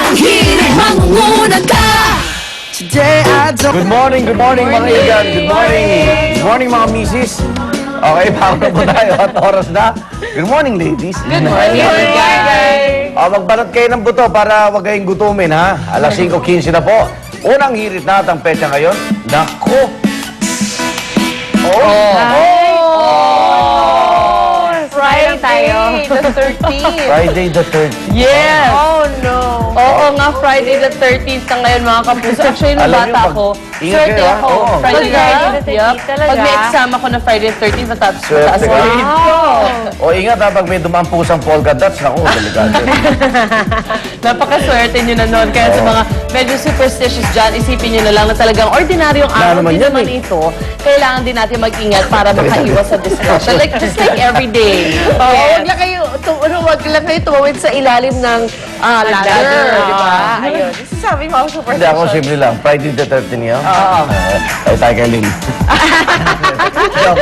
ang hilig mangunguna ka. Today I don't... Good morning mga igan. Good morning mga misis. Okay, bago na po tayo at oras na. Good morning ladies. Good morning, guys! Magbanat kayo ng buto para huwag kayong gutumin ha. Alas 5:15 na po. Unang hirit natin ang petsa ngayon. Nako! Friday tayo. The 13th. Friday the 3rd. Yes! Oh, no. Oo nga, Friday the 13th na ngayon, mga kapuso. Actually, nung Alam niyo, bata pag- ako, ingat swerte kayo, ha? ako. Oo. Friday Talaga? the 13th, Talaga? Pag may exam ako na Friday the 13th, mataas Swerte ka. grade. O ingat ha, pag may dumampusang polka dots, naku, delikado. Napakaswerte nyo na noon. Kaya sa mga medyo superstitious dyan, isipin nyo na lang na talagang ordinaryong araw naman din yan, naman ito. Kailangan din natin mag-ingat para makaiwas sa discussion. Just like every day. Huwag lang kayo, wag lang kayo tumawid sa ilalim ng ladder, di ba? Ayun. Sabi mo, super Hindi ako, simple lang. Friday the 13th yan. Oo. Tayo tayo kay Lynn. Joke.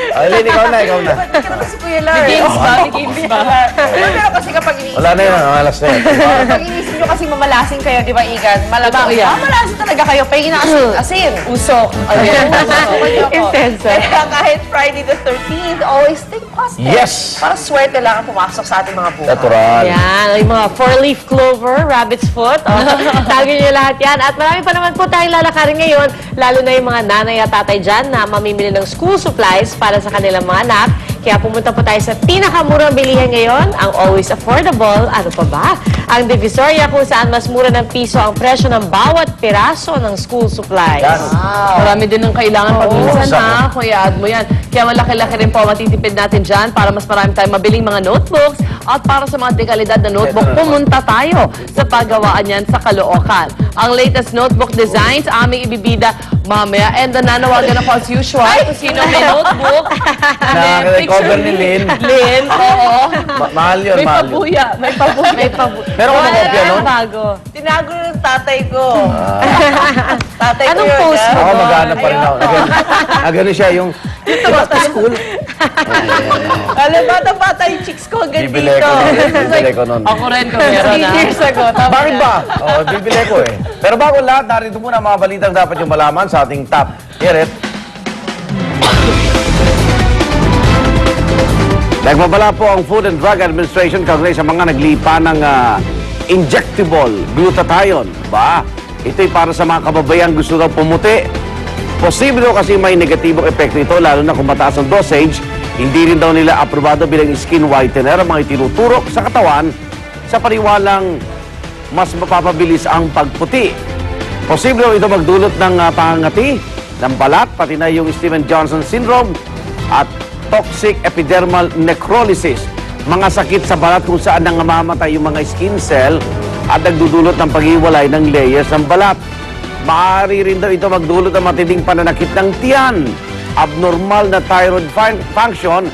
Okay, Lynn, ikaw na. Hindi ka naman si Kuya Lar. Games ba? Games ba? Pero kasi kapag iniisip Wala na yun, ang alas na yun. kapag iniisip nyo kasi mamalasing kayo, di ba, Igan? Malamang, Totoo yan. mamalasing talaga kayo, pa inaasin. Usok. Ayun. Intenso. Kaya kahit Friday the 13th, always think positive. Yes! Para swerte lang ang pumasok sa ating mga buhay. Natural. Yan, yung mga four-leaf clover, rabbit's foot. Oh, tagin nyo lahat yan. At marami pa naman po tayong lalakarin ngayon, lalo na yung mga nanay at tatay dyan na mamimili ng school supplies para sa kanilang mga anak. Kaya pumunta po tayo sa pinakamurang bilihan ngayon, ang always affordable. Ano pa ba? Ang Divisoria, kung saan mas mura ng piso ang presyo ng bawat piraso ng school supplies. Yan. Marami din ng kailangan pag minsan Sakto. ha, kuya add mo yan. Kaya malaki-laki rin po matitipid natin dyan para mas marami tayong mabiling mga notebooks at para sa mga dekalidad na notebook, pumunta tayo sa paggawaan yan sa Caloocan. Ang latest notebook designs, aming ibibida mamaya. And nananawagan ako as usual kung sino may notebook. Nakaka-recover ni Lynn. Lynn, oo. Mahal yun, May mahal yun. pabuya. May pabuya. May pabuya. Meron ka ba kopya nun? Bago. Tinago ng tatay ko. Tatay ko Anong yun, post ah. mo? Ako maghanap pa rin ako. Nagano siya yung school. Alam, bata-bata yung chicks ko hanggang Bibili dito. ko nun. Bibili ko nun. Ako rin kung meron 3 years ago. Bakit ba? Oo, bibili ko eh. Pero bago lahat, narito muna mga balitang dapat yung malaman sa ating top. Hirit. Nagpapala po ang Food and Drug Administration kaugnay sa mga naglipa ng injectable glutathione. Ba? Ito'y para sa mga kababayang gusto daw pumuti. Posible daw kasi may negatibong epekto ito, lalo na kung mataas ang dosage. Hindi rin daw nila aprobado bilang skin whitener ang mga itinuturok sa katawan sa paniwalang mas mapapabilis ang pagputi. Posible daw ito magdulot ng pangangati, ng balat, pati na yung Steven Johnson syndrome at toxic epidermal necrolysis. Mga sakit sa balat kung saan nangamamatay yung mga skin cell at nagdudulot ng paghiwalay ng layers ng balat. Maaari rin daw ito magdulot ng matinding pananakit ng tiyan, abnormal na thyroid function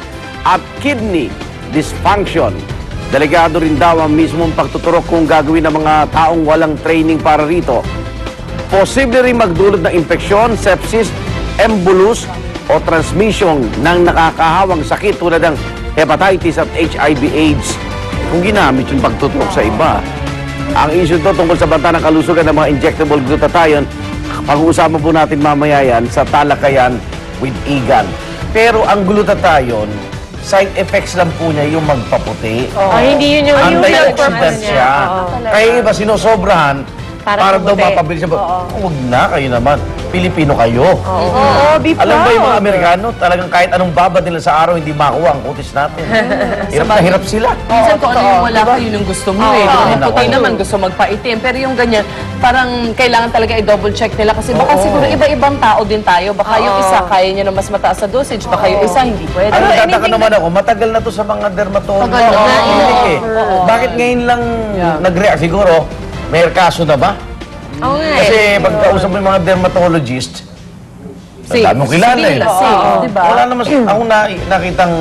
at kidney dysfunction. Delikado rin daw ang mismong pagtuturok kung gagawin ng mga taong walang training para rito. Posible rin magdulot ng infeksyon, sepsis, embolus o transmission ng nakakahawang sakit tulad ng hepatitis at HIV/AIDS kung ginamit yung pagtuturok sa iba. Ang issue to tungkol sa banta ng kalusugan ng mga injectable glutathione, pag-uusapan po natin mamaya yan sa talakayan with Igan. Pero ang glutathione, side effects lang po niya yung magpaputi. Hindi yun yung Antioxidant siya. Kaya iba sinosobrahan, para daw pumuti. mapabilis siya. Huwag na, kayo naman. Pilipino kayo. Oo, be Alam ba yung mga proud. Amerikano, talagang kahit anong babad nila sa araw, hindi makuha ang kutis natin. Hirap na hirap sila. Minsan kung ano yung wala ka, yun yung gusto mo eh. Yung puti Nako. naman, gusto magpaitim. Pero yung ganyan, parang kailangan talaga i-double check nila. Kasi baka siguro iba-ibang tao din tayo. Baka yung isa, kaya niya na mas mataas sa dosage. Baka yung isa, hindi pwede. Ano, tataka naman ako, matagal na to sa mga dermatologist. Tagal na. Clinic eh. Bakit ngayon lang nag-react? Siguro, may kaso na ba? Oo nga Kasi pagkausap mo yung mga dermatologist, ang dami mong kilala eh. Safe, diba? Wala naman, ako nakitang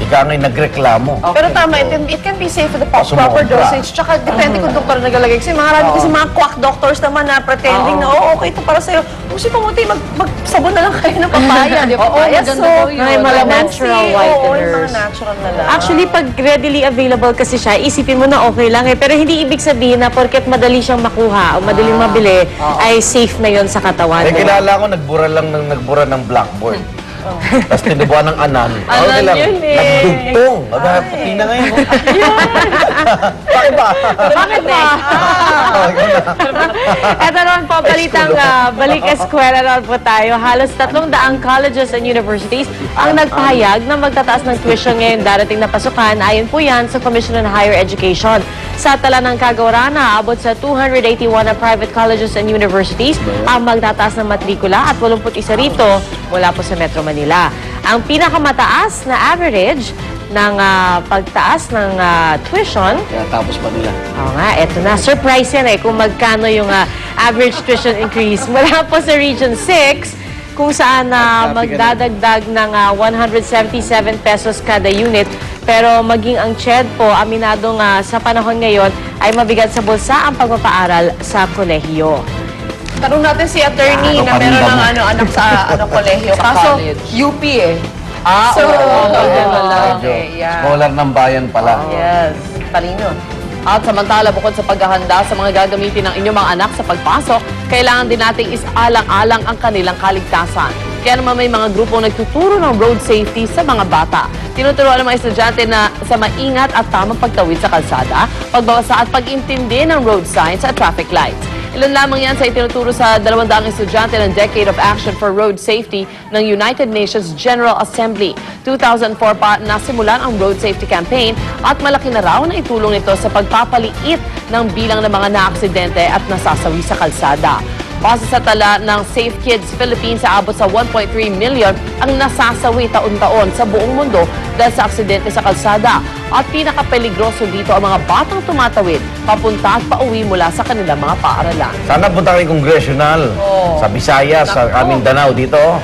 ika nga'y nagreklamo. Pero tama, it can be safe for the Sumobra. proper dosage. Tsaka depende kung doktor nagalagay. Kasi marami kasi mga quack doctors naman na pretending na, okay, ito para sa'yo. Kung si pamuti, magsabon na lang kayo ng papaya. Di ba? Papaya maganda soap. daw yun. May mga Lemon natural tea, oo, yung whiteners. mga natural na lang. Actually, pag readily available kasi siya, isipin mo na okay lang eh. Pero hindi ibig sabihin na porket madali siyang makuha o madaling mabili, ay safe na yon sa katawan. Eh, kilala ko, nagbura ng blackboard. Tapos tinubuan ng anan. Anan lang, yun eh. nagdugtong. Puti na ngayon. Bakit ba? Bakit ba? Ito naman po, balitang balik eskwela naman po tayo. Halos 300 colleges and universities ang nagpahayag na magtataas ng tuition ngayon darating na pasukan. Ayon po yan sa Commission on Higher Education. Sa tala ng kagawaran, abot sa 281 na private colleges and universities ang magtataas ng matrikula at 81 rito mula po sa Metro Manila. Ang pinakamataas na average ng pagtaas ng tuition. Kaya tapos pa nila. Oo nga, eto na. Surprise yan kung magkano yung average tuition increase. Mula po sa Region 6, kung saan magdadagdag ng 177 pesos kada unit. Pero maging ang CHED po, aminadong sa panahon ngayon, ay mabigat sa bulsa ang pagpapaaral sa kolehiyo. Tanong natin si attorney Ano, na meron paninda ng mo. anak sa kolehiyo. Sa Kaso, college. UP eh. So, ganun lang. Medyo Okay, yeah. scholar ng bayan pala. Yes. Talino. At samantala, bukod sa paghahanda sa mga gagamitin ng inyong mga anak sa pagpasok, kailangan din nating isaalang-alang ang kanilang kaligtasan. Kaya naman may mga grupong nagtuturo ng road safety sa mga bata. Tinuturuan ng mga estudyante na sa maingat at tamang pagtawid sa kalsada, pagbabasa at pag-intindi ng road signs at traffic lights. Ilan lamang yan sa itinuturo sa 200 estudyante ng Decade of Action for Road Safety ng United Nations General Assembly. 2004 pa nasimulan ang Road Safety Campaign at malaki na raw na itulong nito sa pagpapaliit ng bilang ng mga naaksidente at nasasawi sa kalsada. Base sa tala ng Safe Kids Philippines, aabot sa 1.3 million ang nasasawi taon-taon sa buong mundo dahil sa aksidente sa kalsada. At pinakapeligroso dito ang mga batang tumatawid papunta at pauwi mula sa kanilang mga paaralan. Sana punta kami congressional. Sa Visayas, sa Mindanao dito.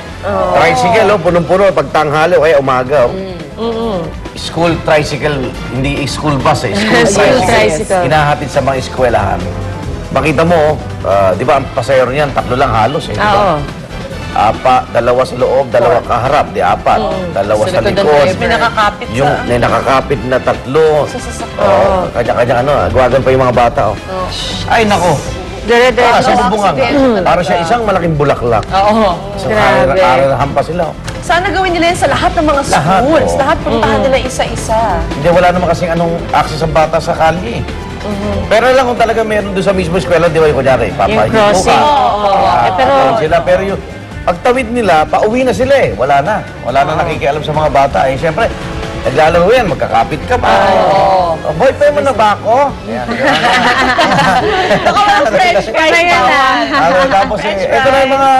Tricycle, punong-puno. Pagtanghali, kaya umaga. School tricycle, hindi school bus eh. School School tricycle. tricycle. Hinahatid sa mga eskwelahan. Makita mo, di ba ang pasahero niyan, 3 lang halos eh. di ba? Oo. Dalawa sa loob, dalawa kaharap, di 4. Dalawa Sa sa likod ng likod. driver. May nakakapit Yung may nakakapit na 3. sa sasakyan. Kanya-kanya gwagan pa yung mga bata. Ay, nako. Dire-diretso. Sa bubungan. Para siya isang malaking bulaklak. Oo. So, Grabe. ararahan pa sila. Sana gawin nila yan sa lahat ng mga Lahat, schools. oo. Lahat puntahan nila isa-isa. Hindi, wala naman kasing anong access ang bata sa kalye. Pero lang kung talaga meron doon sa mismo eskwela, di ba yung kunyari, Yung crossing. Pero sila, pero yung pagtawid nila, pauwi na sila eh. Wala na. Wala na nakikialam sa mga bata. Eh, siyempre, naglalaro yan, magkakapit ka pa. Boy, pwede mo na ba ako? Yan, French fries Kaya pa. na. Tapos, ito na yung mga